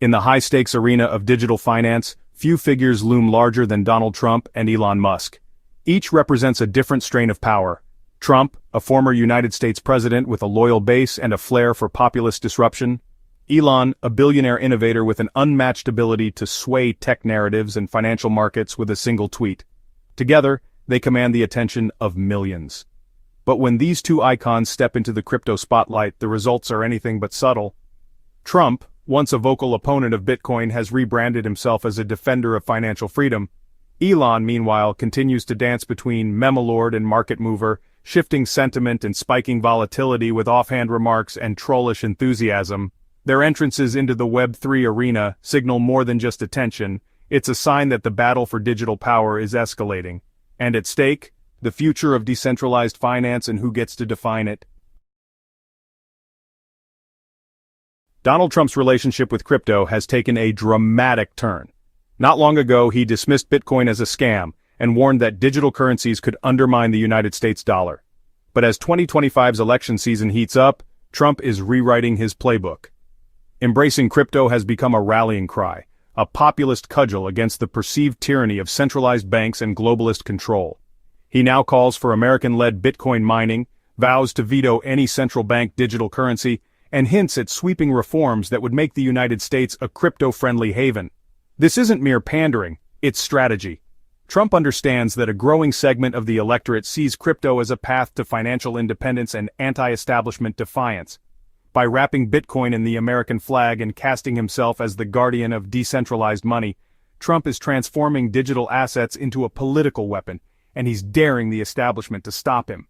In the high-stakes arena of digital finance, few figures loom larger than Donald Trump and Elon Musk. Each represents a different strain of power. Trump, a former United States president with a loyal base and a flair for populist disruption. Elon, a billionaire innovator with an unmatched ability to sway tech narratives and financial markets with a single tweet. Together, they command the attention of millions. But when these two icons step into the crypto spotlight, the results are anything but subtle. Trump, once a vocal opponent of Bitcoin, has rebranded himself as a defender of financial freedom. Elon, meanwhile, continues to dance between memelord and market mover, shifting sentiment and spiking volatility with offhand remarks and trollish enthusiasm. Their entrances into the Web3 arena signal more than just attention. It's a sign that the battle for digital power is escalating. And at stake, the future of decentralized finance and who gets to define it. Donald Trump's relationship with crypto has taken a dramatic turn. Not long ago, he dismissed Bitcoin as a scam and warned that digital currencies could undermine the United States dollar. But as 2025's election season heats up, Trump is rewriting his playbook. Embracing crypto has become a rallying cry, a populist cudgel against the perceived tyranny of centralized banks and globalist control. He now calls for American-led Bitcoin mining, vows to veto any central bank digital currency, and hints at sweeping reforms that would make the United States a crypto-friendly haven. This isn't mere pandering, it's strategy. Trump understands that a growing segment of the electorate sees crypto as a path to financial independence and anti-establishment defiance. By wrapping Bitcoin in the American flag and casting himself as the guardian of decentralized money, Trump is transforming digital assets into a political weapon, and he's daring the establishment to stop him.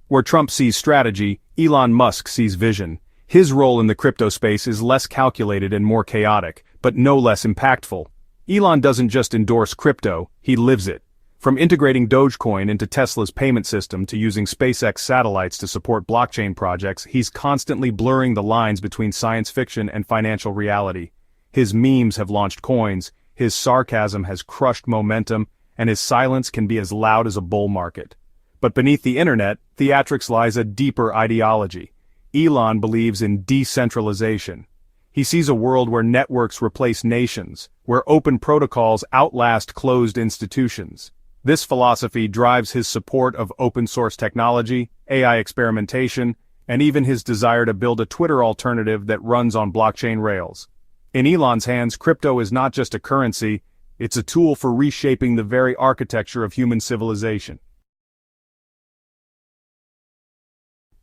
Where Trump sees strategy, Elon Musk sees vision. His role in the crypto space is less calculated and more chaotic, but no less impactful. Elon doesn't just endorse crypto, he lives it. From integrating Dogecoin into Tesla's payment system to using SpaceX satellites to support blockchain projects, he's constantly blurring the lines between science fiction and financial reality. His memes have launched coins, his sarcasm has crushed momentum, and his silence can be as loud as a bull market. But beneath the internet, theatrics lies a deeper ideology. Elon believes in decentralization. He sees a world where networks replace nations, where open protocols outlast closed institutions. This philosophy drives his support of open-source technology, AI experimentation, and even his desire to build a Twitter alternative that runs on blockchain rails. In Elon's hands, crypto is not just a currency, it's a tool for reshaping the very architecture of human civilization.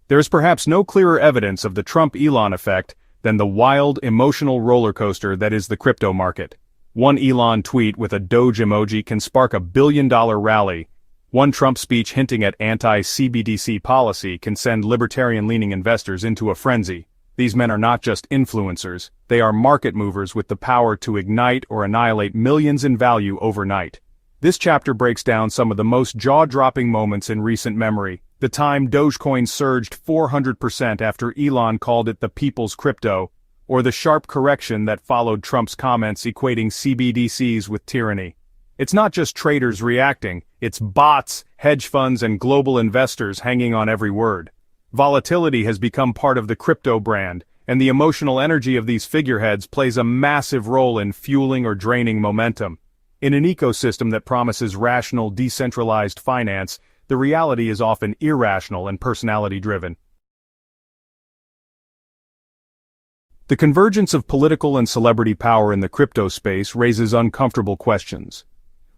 There is perhaps no clearer evidence of the Trump-Elon effect than the wild, emotional roller coaster that is the crypto market. One Elon tweet with a Doge emoji can spark a billion-dollar rally. One Trump speech hinting at anti-CBDC policy can send libertarian-leaning investors into a frenzy. These men are not just influencers, they are market movers with the power to ignite or annihilate millions in value overnight. This chapter breaks down some of the most jaw-dropping moments in recent memory. The time Dogecoin surged 400% after Elon called it the people's crypto, or the sharp correction that followed Trump's comments equating CBDCs with tyranny. It's not just traders reacting, it's bots, hedge funds, and global investors hanging on every word. Volatility has become part of the crypto brand, and the emotional energy of these figureheads plays a massive role in fueling or draining momentum. In an ecosystem that promises rational, decentralized finance, the reality is often irrational and personality-driven. The convergence of political and celebrity power in the crypto space raises uncomfortable questions.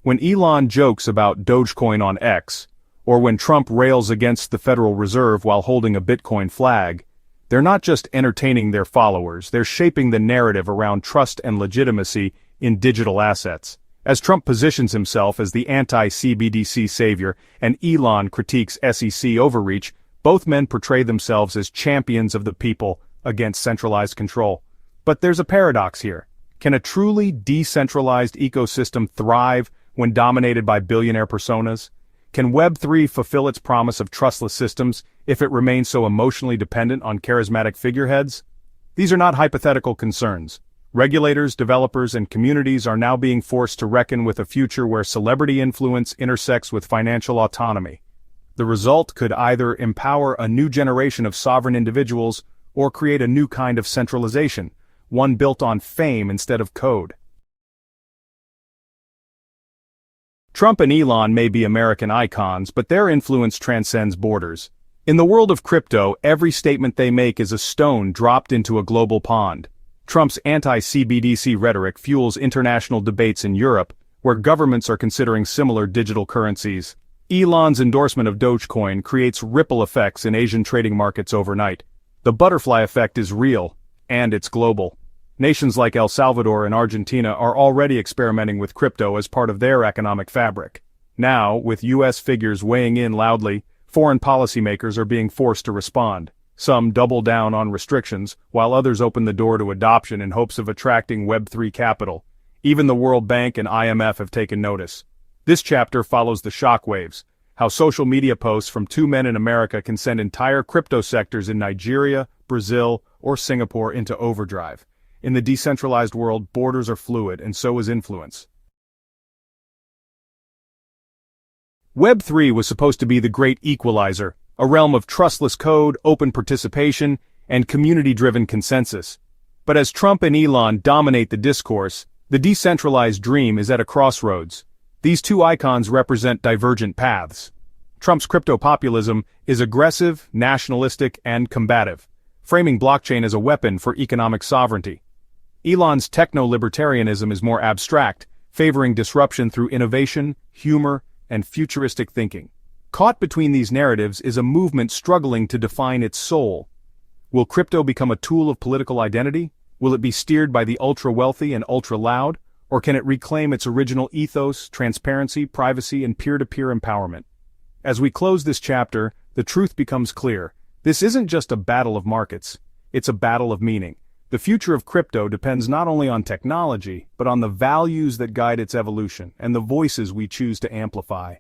When Elon jokes about Dogecoin on X, or when Trump rails against the Federal Reserve while holding a Bitcoin flag, they're not just entertaining their followers, they're shaping the narrative around trust and legitimacy in digital assets. As Trump positions himself as the anti-CBDC savior and Elon critiques SEC overreach, both men portray themselves as champions of the people against centralized control. But there's a paradox here. Can a truly decentralized ecosystem thrive when dominated by billionaire personas? Can Web3 fulfill its promise of trustless systems if it remains so emotionally dependent on charismatic figureheads? These are not hypothetical concerns. Regulators, developers, and communities are now being forced to reckon with a future where celebrity influence intersects with financial autonomy. The result could either empower a new generation of sovereign individuals or create a new kind of centralization, one built on fame instead of code. Trump and Elon may be American icons, but their influence transcends borders. In the world of crypto, every statement they make is a stone dropped into a global pond. Trump's anti-CBDC rhetoric fuels international debates in Europe, where governments are considering similar digital currencies. Elon's endorsement of Dogecoin creates ripple effects in Asian trading markets overnight. The butterfly effect is real, and it's global. Nations like El Salvador and Argentina are already experimenting with crypto as part of their economic fabric. Now, with US figures weighing in loudly, foreign policymakers are being forced to respond. Some double down on restrictions, while others open the door to adoption in hopes of attracting Web3 capital. Even the World Bank and IMF have taken notice. This chapter follows the shockwaves, how social media posts from two men in America can send entire crypto sectors in Nigeria, Brazil, or Singapore into overdrive. In the decentralized world, borders are fluid, and so is influence. Web3 was supposed to be the great equalizer, a realm of trustless code, open participation, and community-driven consensus. But as Trump and Elon dominate the discourse, the decentralized dream is at a crossroads. These two icons represent divergent paths. Trump's crypto populism is aggressive, nationalistic, and combative, framing blockchain as a weapon for economic sovereignty. Elon's techno-libertarianism is more abstract, favoring disruption through innovation, humor, and futuristic thinking. Caught between these narratives is a movement struggling to define its soul. Will crypto become a tool of political identity? Will it be steered by the ultra-wealthy and ultra-loud? Or can it reclaim its original ethos, transparency, privacy, and peer-to-peer empowerment? As we close this chapter, the truth becomes clear. This isn't just a battle of markets, it's a battle of meaning. The future of crypto depends not only on technology, but on the values that guide its evolution and the voices we choose to amplify.